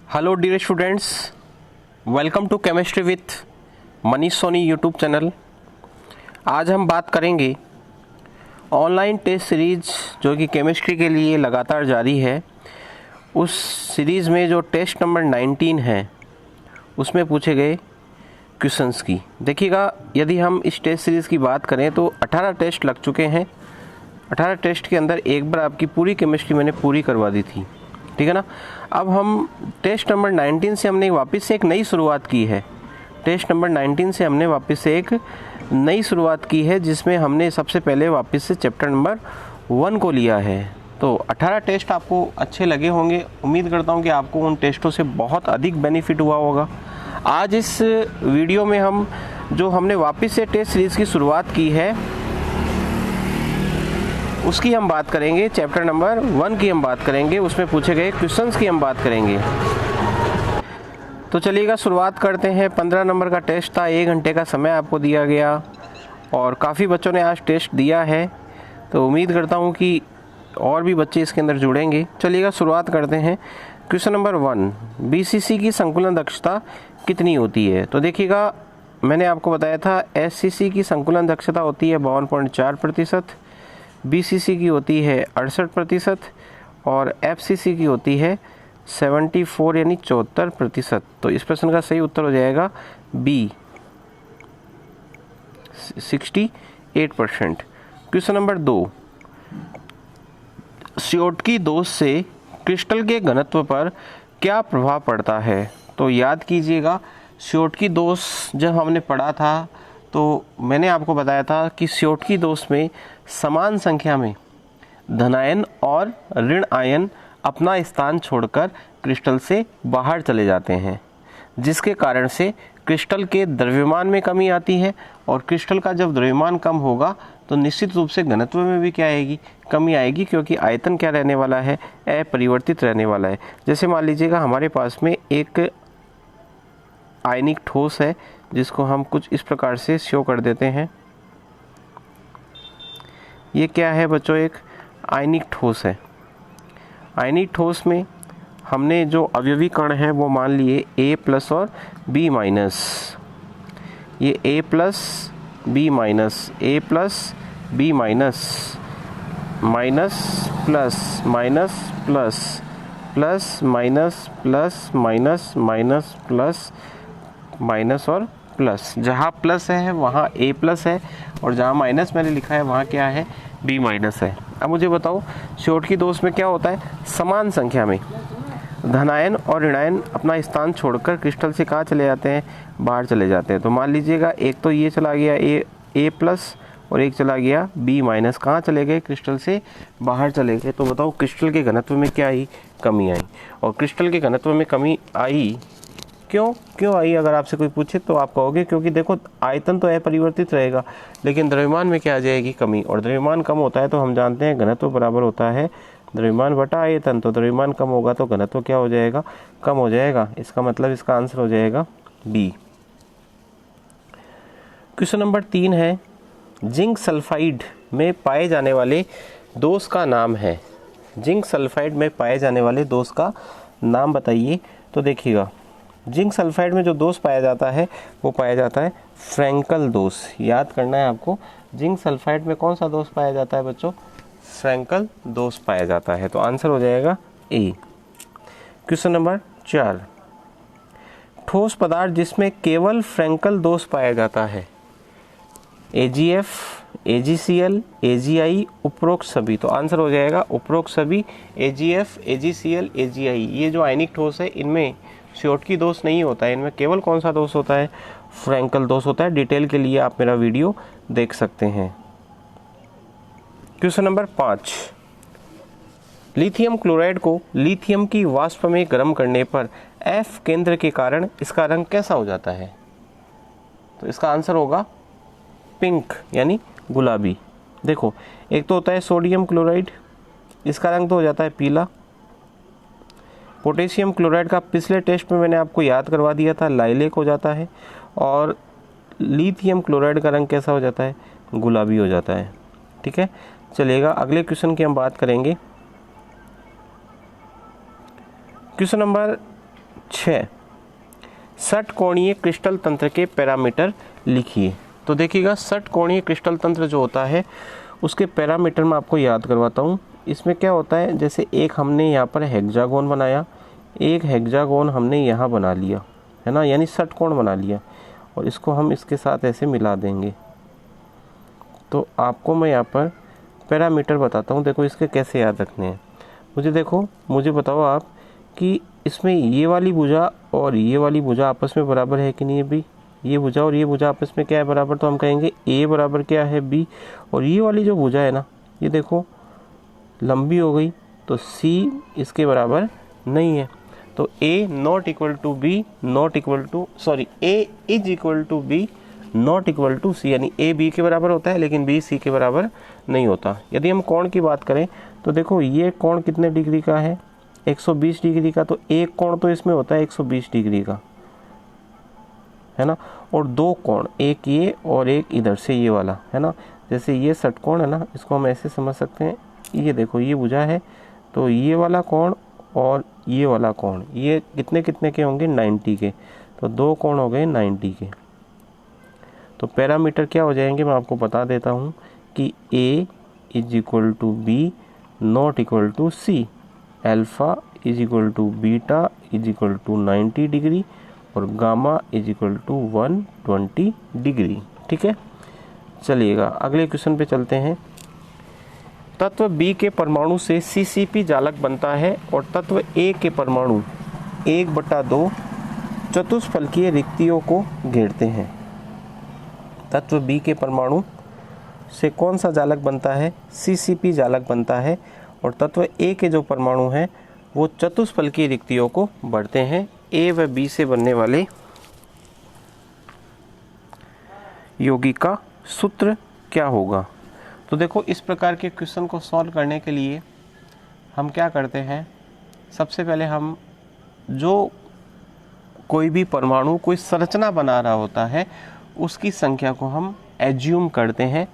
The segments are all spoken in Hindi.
Hello dear students, welcome to chemistry with Manish Soni YouTube channel. आज हम बात करेंगे ऑनलाइन टेस्ट सीरीज जो कि केमिस्ट्री के लिए लगातार जारी है। उस सीरीज़ में जो टेस्ट नंबर 19 है उसमें पूछे गए क्वेश्चंस की देखिएगा। यदि हम इस टेस्ट सीरीज़ की बात करें तो 18 टेस्ट लग चुके हैं। 18 टेस्ट के अंदर एक बार आपकी पूरी केमिस्ट्री मैंने पूरी करवा दी थी, ठीक है ना। अब हम टेस्ट नंबर 19 से हमने वापस से एक नई शुरुआत की है। टेस्ट नंबर 19 से हमने वापस से एक नई शुरुआत की है जिसमें हमने सबसे पहले वापस से चैप्टर नंबर 1 को लिया है। तो 18 टेस्ट आपको अच्छे लगे होंगे। उम्मीद करता हूं कि आपको उन टेस्टों से बहुत अधिक बेनिफिट हुआ होगा। आज इस वीडियो में हम जो हमने वापस से टेस्ट सीरीज़ की शुरुआत की है उसकी हम बात करेंगे। चैप्टर नंबर 1 की हम बात करेंगे, उसमें पूछे गए क्वेश्चंस की हम बात करेंगे। तो चलिएगा शुरुआत करते हैं। 15 नंबर का टेस्ट था, 1 घंटे का समय आपको दिया गया और काफ़ी बच्चों ने आज टेस्ट दिया है। तो उम्मीद करता हूं कि और भी बच्चे इसके अंदर जुड़ेंगे। चलिएगा शुरुआत करते हैं। क्वेश्चन नंबर 1, बीसीसी की संकुलन दक्षता कितनी होती है? तो देखिएगा, मैंने आपको बताया था एससीसी की संकुलन दक्षता होती है 52.4%, बीसीसी की होती है 68% और एफसीसी की होती है 74 यानी 74%। तो इस प्रश्न का सही उत्तर हो जाएगा बी 68%। क्वेश्चन नंबर 2, स्योटकी दोष से क्रिस्टल के घनत्व पर क्या प्रभाव पड़ता है? तो याद कीजिएगा, स्योटकी दोष जब हमने पढ़ा था तो मैंने आपको बताया था कि स्योटकी दोष में समान संख्या में धनायन और ऋण आयन अपना स्थान छोड़कर क्रिस्टल से बाहर चले जाते हैं, जिसके कारण से क्रिस्टल के द्रव्यमान में कमी आती है। और क्रिस्टल का जब द्रव्यमान कम होगा तो निश्चित रूप से घनत्व में भी क्या आएगी? कमी आएगी, क्योंकि आयतन क्या रहने वाला है? अपरिवर्तित रहने वाला है। जैसे मान लीजिएगा हमारे पास में एक आयनिक ठोस है जिसको हम कुछ इस प्रकार से शो कर देते हैं। ये क्या है बच्चों? एक आयनिक ठोस है। आयनिक ठोस में हमने जो अवयवी कण है वो मान लिए A+ और B-। ये A+, B-, A+, B-, minus plus minus plus plus minus plus minus minus plus minus और प्लस। जहाँ प्लस है वहाँ A+ है और जहाँ माइनस मैंने लिखा है वहाँ क्या है? B- है। अब मुझे बताओ, स्योटकी दोष में क्या होता है? समान संख्या में धनायन और ऋणायन अपना स्थान छोड़कर क्रिस्टल से कहाँ चले जाते हैं? बाहर चले जाते हैं। तो मान लीजिएगा एक तो ये चला गया A+ और एक चला गया B-। कहाँ चले गए? क्रिस्टल से बाहर चले गए। तो बताओ क्रिस्टल के घनत्व में क्या आई? कमी आई। और क्रिस्टल के घनत्व में कमी आई क्यों आई? अगर आपसे कोई पूछे तो आप कहोगे क्योंकि देखो आयतन तो अपरिवर्तित रहेगा लेकिन द्रव्यमान में क्या आ जाएगी? कमी। और द्रव्यमान कम होता है तो हम जानते हैं घनत्व बराबर होता है द्रव्यमान बटा आयतन। तो द्रव्यमान कम होगा तो घनत्व क्या हो जाएगा? कम हो जाएगा। इसका मतलब इसका आंसर हो जाएगा बी। क्वेश्चन नंबर 3 है, जिंक सल्फाइड में पाए जाने वाले दोष का नाम है। जिंक सल्फाइड में पाए जाने वाले दोष का नाम बताइए। तो देखिएगा, जिंक सल्फाइड में जो दोष पाया जाता है वो पाया जाता है फ्रैंकल दोष। याद करना है आपको, जिंक सल्फाइड में कौन सा दोष पाया जाता है बच्चों? फ्रैंकल दोष पाया जाता है। तो आंसर हो जाएगा ए। क्वेश्चन नंबर 4, ठोस पदार्थ जिसमें केवल फ्रैंकल दोष पाया जाता है। AgF, AgCl, AgI, उपरोक्त सभी। तो आंसर हो जाएगा उपरोक्त सभी, AgF, AgCl, AgI। ये जो आयनिक ठोस है इनमें स्योटकी दोष नहीं होता है, इनमें केवल कौन सा दोष होता है? फ्रैंकल दोष होता है। डिटेल के लिए आप मेरा वीडियो देख सकते हैं। क्वेश्चन नंबर 5, लिथियम क्लोराइड को लिथियम की वाष्प में गर्म करने पर F केंद्र के कारण इसका रंग कैसा हो जाता है? तो इसका आंसर होगा पिंक यानी गुलाबी। देखो, एक तो होता है सोडियम क्लोराइड, इसका रंग तो हो जाता है पीला। पोटेशियम क्लोराइड का पिछले टेस्ट में मैंने आपको याद करवा दिया था, लाइलेक हो जाता है। और लिथियम क्लोराइड का रंग कैसा हो जाता है? गुलाबी हो जाता है। ठीक है, चलिएगा अगले क्वेश्चन की हम बात करेंगे। क्वेश्चन नंबर 6 षटकोणीय क्रिस्टल तंत्र के पैरामीटर लिखिए। तो देखिएगा षटकोणीय क्रिस्टल तंत्र जो होता है उसके पैरामीटर मैं आपको याद करवाता हूँ। इसमें क्या होता है, जैसे एक हमने यहाँ पर हेक्सागोन बनाया, एक हेक्सागोन हमने यहाँ बना लिया है ना, यानी षटकोण बना लिया, और इसको हम इसके साथ ऐसे मिला देंगे। तो आपको मैं यहाँ पर पैरामीटर बताता हूँ, देखो इसके कैसे याद रखने हैं। मुझे बताओ आप कि इसमें ये वाली भुजा और ये वाली भुजा आपस में बराबर है कि नहीं है बी। ये भुजा और ये भुजा आपस में क्या है, बराबर, तो हम कहेंगे ए बराबर क्या है बी। और ये वाली जो भुजा है ना, ये देखो लंबी हो गई, तो सी इसके बराबर नहीं है। तो a not equal to b not equal to a is equal to b not equal to c, यानी ए बी के बराबर होता है लेकिन बी सी के बराबर नहीं होता। यदि हम कोण की बात करें तो देखो ये कोण कितने डिग्री का है, 120 डिग्री का। तो एक कोण तो इसमें होता है 120 डिग्री का, है ना, और दो कोण, एक ये और एक इधर से ये वाला, है ना। जैसे ये षटकोण है ना, इसको हम ऐसे समझ सकते हैं, ये देखो ये भुजा है, तो ये वाला कोण और ये वाला कोण, ये कितने कितने के होंगे, 90 के। तो दो कोण हो गए 90 के। तो पैरामीटर क्या हो जाएंगे, मैं आपको बता देता हूँ कि A is equal to b not equal to c, alpha is equal to beta is equal to 90 degree और gamma is equal to 120 degree. ठीक है, चलिएगा अगले क्वेश्चन पे चलते हैं। तत्व B के परमाणु से CCP जालक बनता है और तत्व A के परमाणु 1/2 चतुष्फलकीय रिक्तियों को घेरते हैं। तत्व B के परमाणु से कौन सा जालक बनता है, CCP जालक बनता है, और तत्व A के जो परमाणु हैं वो चतुष्फलकीय रिक्तियों को बढ़ते हैं। A व B से बनने वाले यौगिक का सूत्र क्या होगा। तो देखो इस प्रकार के क्वेश्चन को सॉल्व करने के लिए हम क्या करते हैं, सबसे पहले हम जो कोई भी परमाणु कोई संरचना बना रहा होता है उसकी संख्या को हम एज्यूम करते हैं,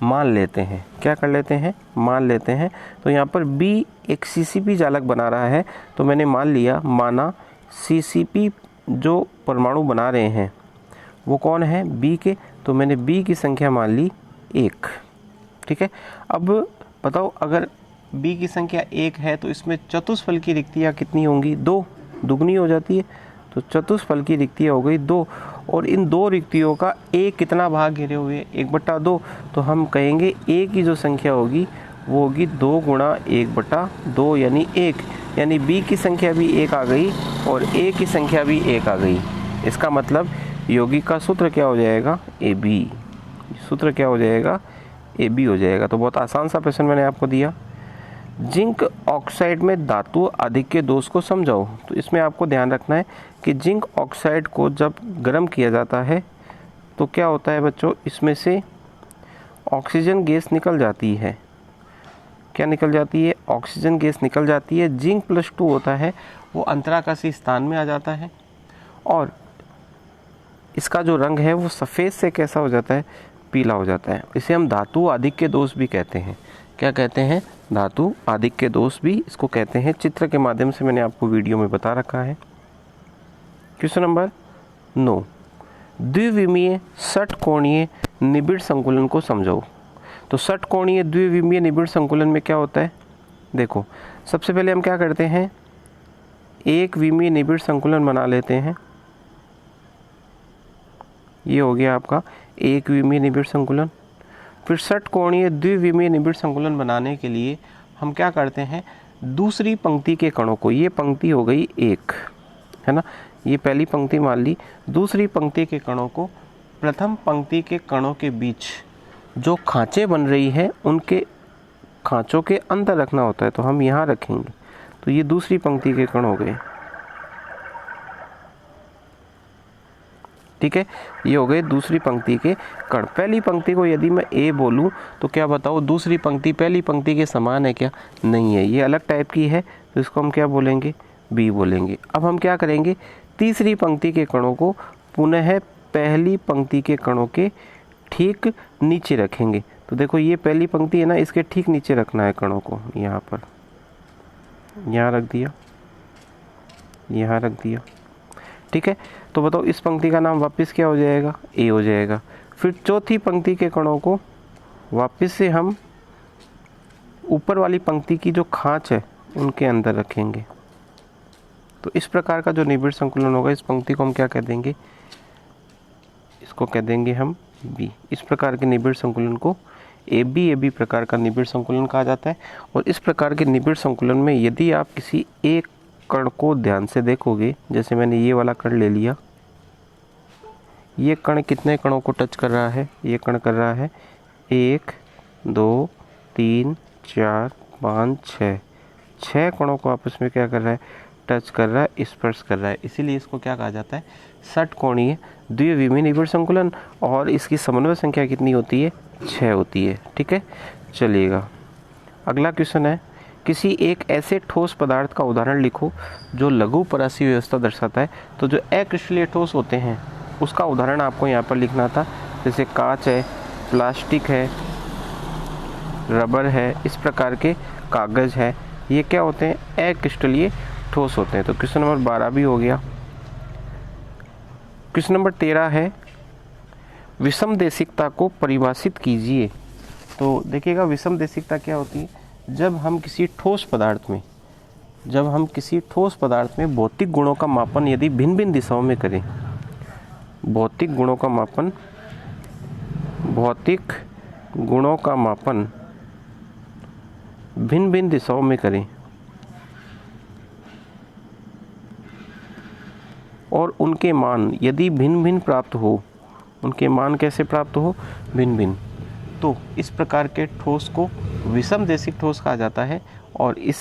मान लेते हैं। क्या कर लेते हैं, मान लेते हैं। तो यहाँ पर B एक CCP जालक बना रहा है, तो मैंने मान लिया, माना CCP जो परमाणु बना रहे हैं वो कौन है, B के, तो मैंने B की संख्या मान ली 1। ठीक है, अब बताओ अगर B की संख्या 1 है तो इसमें चतुष्फल की रिक्तियाँ कितनी होंगी, 2, दुगनी हो जाती है। तो चतुष्फल की रिक्तियाँ हो गई 2, और इन दो रिक्तियों का A कितना भाग घेरे हुए, 1/2। तो हम कहेंगे A की जो संख्या होगी वो होगी 2 गुणा 1/2 यानी 1, यानी B की संख्या भी 1 आ गई और A की संख्या भी 1 आ गई। इसका मतलब यौगिक का सूत्र क्या हो जाएगा, AB। सूत्र क्या हो जाएगा, AB हो जाएगा। तो बहुत आसान सा प्रश्न मैंने आपको दिया। जिंक ऑक्साइड में धातु आधिक्य दोष को समझाओ। तो इसमें आपको ध्यान रखना है कि जिंक ऑक्साइड को जब गर्म किया जाता है तो क्या होता है बच्चों, इसमें से ऑक्सीजन गैस निकल जाती है। क्या निकल जाती है, ऑक्सीजन गैस निकल जाती है। जिंक +2 होता है वो अंतराकाशीय स्थान में आ जाता है और इसका जो रंग है वो सफ़ेद से कैसा हो जाता है, पीला हो जाता है। इसे हम धातु आधिक्य दोष भी कहते हैं। क्या कहते हैं, धातु आधिक्य दोष भी इसको कहते हैं। चित्र के माध्यम से मैंने आपको वीडियो में बता रखा है। क्वेश्चन नंबर 9, द्विविमीय षटकोणीय निबिड़ संकुलन को समझाओ। तो षटकोणीय द्विविमीय निबिड़ संकुलन में क्या होता है, देखो सबसे पहले हम क्या करते हैं, एक विमीय निबिड़ संकुलन बना लेते हैं। ये हो गया आपका एक विमीय निबिड़ संकुलन। फिर षटकोणीय द्विविमीय निबिड़ संकुलन बनाने के लिए हम क्या करते हैं, दूसरी पंक्ति के कणों को, ये पंक्ति हो गई 1, है ना, ये पहली पंक्ति मान ली, दूसरी पंक्ति के कणों को प्रथम पंक्ति के कणों के बीच जो खांचे बन रही है उनके खांचों के अंदर रखना होता है। तो हम यहाँ रखेंगे, तो ये दूसरी पंक्ति के कण हो गए। ठीक है, ये हो गए दूसरी पंक्ति के कण। पहली पंक्ति को यदि मैं A बोलूँ तो क्या बताओ, दूसरी पंक्ति पहली पंक्ति के समान है क्या, नहीं है, ये अलग टाइप की है, तो इसको हम क्या बोलेंगे, B बोलेंगे। अब हम क्या करेंगे, तीसरी पंक्ति के कणों को पुनः पहली पंक्ति के कणों के ठीक नीचे रखेंगे। तो देखो ये पहली पंक्ति है ना, इसके ठीक नीचे रखना है कणों को, यहाँ पर, यहाँ रख दिया, यहाँ रख दिया। ठीक है। तो बताओ इस पंक्ति का नाम वापस क्या हो जाएगा, ए हो जाएगा। फिर चौथी पंक्ति के कणों को वापस से हम ऊपर वाली पंक्ति की जो खांच है उनके अंदर रखेंगे। तो इस प्रकार का जो निबिड़ संकुलन होगा, इस पंक्ति को हम क्या कह देंगे, इसको कह देंगे हम बी। इस प्रकार के निबिड़ संकुलन को ए बी प्रकार का निबिड़ संकुलन कहा जाता है। और इस प्रकार के निबिड़ संकुलन में यदि आप किसी एक कण को ध्यान से देखोगे, जैसे मैंने ये वाला कण ले लिया, ये कण कितने कणों को टच कर रहा है, ये कण कर रहा है 1 2 3 4 5 6, 6 कणों को आपस में क्या कर रहा है, टच कर रहा है, स्पर्श कर रहा है। इसीलिए इसको क्या कहा जाता है, षटकोणीय द्विविमीय निबिड़ संकुलन। और इसकी समन्वय संख्या कितनी होती है, 6 होती है। ठीक है, चलिएगा अगला क्वेश्चन है, किसी एक ऐसे ठोस पदार्थ का उदाहरण लिखो जो लघु परासीय व्यवस्था दर्शाता है। तो जो अक्रिस्टलीय ठोस होते हैं उसका उदाहरण आपको यहाँ पर लिखना था, जैसे कांच है, प्लास्टिक है, रबर है, इस प्रकार के कागज है, ये क्या होते हैं, अक्रिस्टलीय ठोस होते हैं। तो क्वेश्चन नंबर 12 भी हो गया। क्वेश्चन नंबर 13 है, विषमदेशिकता को परिभाषित कीजिए। तो देखिएगा विषम देशिकता क्या होती है, जब हम किसी ठोस पदार्थ में भौतिक गुणों का मापन यदि भिन्न भिन्न दिशाओं में करें, भौतिक गुणों का मापन भिन्न भिन्न दिशाओं में करें और उनके मान यदि भिन्न भिन्न प्राप्त हो, उनके मान कैसे प्राप्त हो, भिन्न भिन्न, तो इस प्रकार के ठोस को विषमदेशिक ठोस कहा जाता है। और इस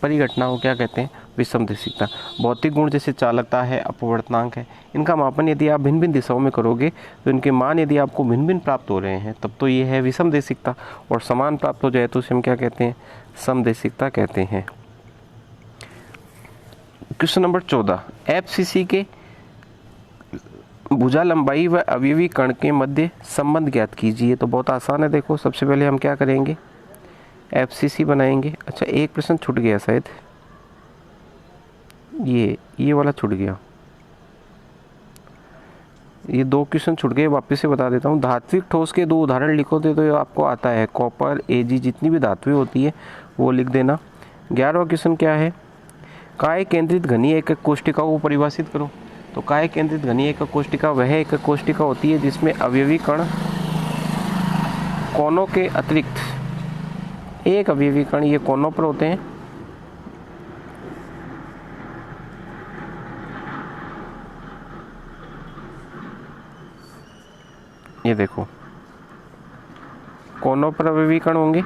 परिघटना को क्या कहते हैं, विषमदेशिकता। भौतिक गुण जैसे चालकता है, अपवर्तनांक है, इनका मापन यदि आप भिन्न भिन्न दिशाओं में करोगे तो इनके मान यदि आपको भिन्न भिन्न प्राप्त हो रहे हैं तब तो ये है विषमदेशिकता। और समान प्राप्त हो जाए तो उसे हम क्या कहते हैं, समदेशिकता कहते हैं। क्वेश्चन नंबर 14, एफसीसी के भुजा लंबाई व अवयवी कण के मध्य संबंध ज्ञात कीजिए। तो बहुत आसान है, देखो सबसे पहले हम क्या करेंगे, एफसीसी बनाएंगे। अच्छा एक प्रश्न छूट गया शायद, ये वाला छूट गया, ये 2 क्वेश्चन छूट गए, वापस से बता देता हूँ। धात्विक ठोस के 2 उदाहरण लिखो तो ये आपको आता है, कॉपर, एजी, जितनी भी धातुएं होती है वो लिख देना। 11वां क्वेश्चन क्या है, काय केंद्रित घनीय एकक कोष्ठिका को परिभाषित करो। तो काय केंद्रित घनीय एकक कोष्ठिका वह एकक कोष्ठिका होती है जिसमें अवयवी कण कोनों के अतिरिक्त एक अवयवी कण ये कोनों पर होते हैं, ये देखो कोनों पर अवयवी कण होंगे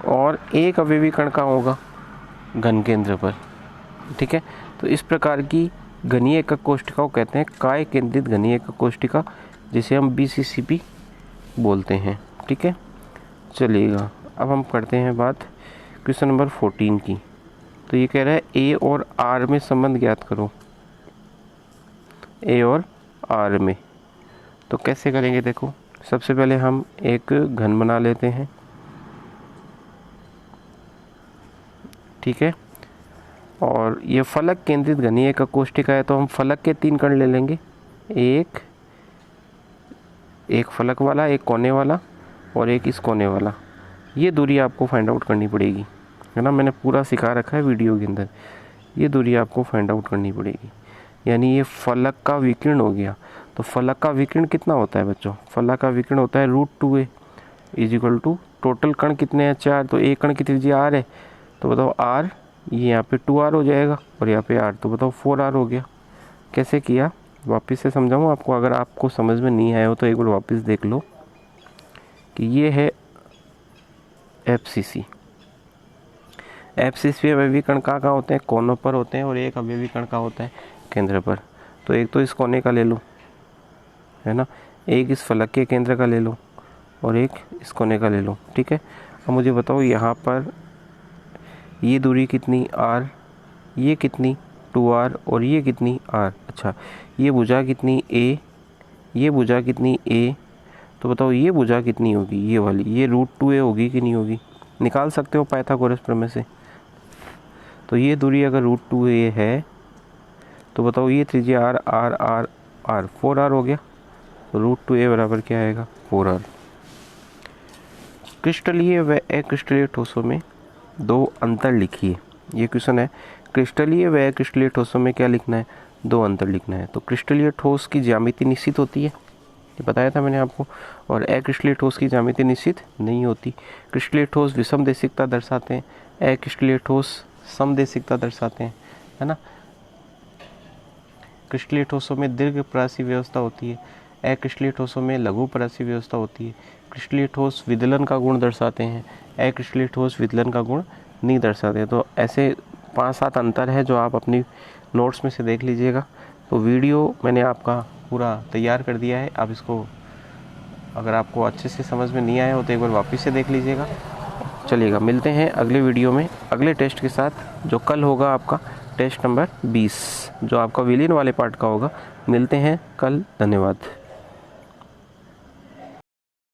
और एक अवयवी कण का होगा घन केंद्र पर। ठीक है, तो इस प्रकार की घनीय एकक कोष्ठिका को कहते हैं काय केंद्रित घनीय एकक कोष्ठिका, जिसे हम बीसीसीपी बोलते हैं। ठीक है, चलिएगा अब हम करते हैं बात क्वेश्चन नंबर 14 की। तो ये कह रहा है ए और आर में संबंध ज्ञात करो, ए और आर में। तो कैसे करेंगे, देखो सबसे पहले हम एक घन बना लेते हैं। ठीक है, और ये फलक केंद्रित घनीय एकक कोष्ठिका है तो हम फलक के 3 कण ले लेंगे, एक फलक वाला, एक कोने वाला और एक इस कोने वाला। ये दूरी आपको फाइंड आउट करनी पड़ेगी, है ना, मैंने पूरा सिखा रखा है वीडियो के अंदर। ये दूरी आपको फाइंड आउट करनी पड़ेगी, यानी ये फलक का विकिरण हो गया। तो फलक का विकिरण कितना होता है बच्चों, फलक का विकिरण होता है √2a = टोटल कण कितने हैं, 4। तो एक कण की त्रिज्या r है, तो बताओ r, ये यहाँ पे 2r हो जाएगा और यहाँ पे r, तो बताओ 4r हो गया। कैसे किया वापस से समझाऊँ आपको, अगर आपको समझ में नहीं आया हो तो एक बार वापस देख लो कि ये है एफसीसी। एफसीसी अवयवी कण कहाँ होते हैं, कोनों पर होते हैं, और एक अवयवी कण का होता है केंद्र पर। तो एक तो इस कोने का ले लो, है ना, एक इस फलक के केंद्र का ले लो और एक इस कोने का ले लो। ठीक है, अब मुझे बताओ यहाँ पर ये दूरी कितनी r, ये कितनी 2r और ये कितनी r। अच्छा ये भुजा कितनी a, ये भुजा कितनी a, तो बताओ ये भुजा कितनी होगी, ये वाली, ये √2a होगी कि नहीं होगी, निकाल सकते हो पाइथागोरस प्रमेय से। तो ये दूरी अगर √2a है तो बताओ ये त्रिज्या r r r r 4r हो गया। तो √2a बराबर क्या आएगा 4r। क्रिस्टलीय व अक्रिस्टलीय ठोसों में दो अंतर लिखिए। ये क्वेश्चन है, क्रिस्टलीय व अक्रिस्टलीय ठोसों में क्या लिखना है, दो अंतर लिखना है। तो क्रिस्टलीय ठोस की ज्यामिति निश्चित होती है, ये बताया था मैंने आपको, और अक्रिस्टलीय ठोस की ज्यामिति निश्चित नहीं होती। क्रिस्टलीय ठोस विषम देशिकता दर्शाते हैं, अक्रिस्टलीय ठोस समदेशिकता दर्शाते हैं, है ना। क्रिस्टलीय ठोसों में दीर्घ परासी व्यवस्था होती है, अक्रिस्टलीय ठोसों में लघु परासी व्यवस्था होती है। क्रिस्टलीय ठोस विदलन का गुण दर्शाते हैं, अक्रिस्टलीय ठोस विदलन का गुण नहीं दर्शाते। तो ऐसे 5-7 अंतर है जो आप अपनी नोट्स में से देख लीजिएगा। तो वीडियो मैंने आपका पूरा तैयार कर दिया है, आप इसको अगर आपको अच्छे से समझ में नहीं आया हो तो एक बार वापस से देख लीजिएगा। चलिएगा, मिलते हैं अगले वीडियो में अगले टेस्ट के साथ, जो कल होगा आपका टेस्ट नंबर 20, जो आपका विलीन वाले पार्ट का होगा। मिलते हैं कल, धन्यवाद।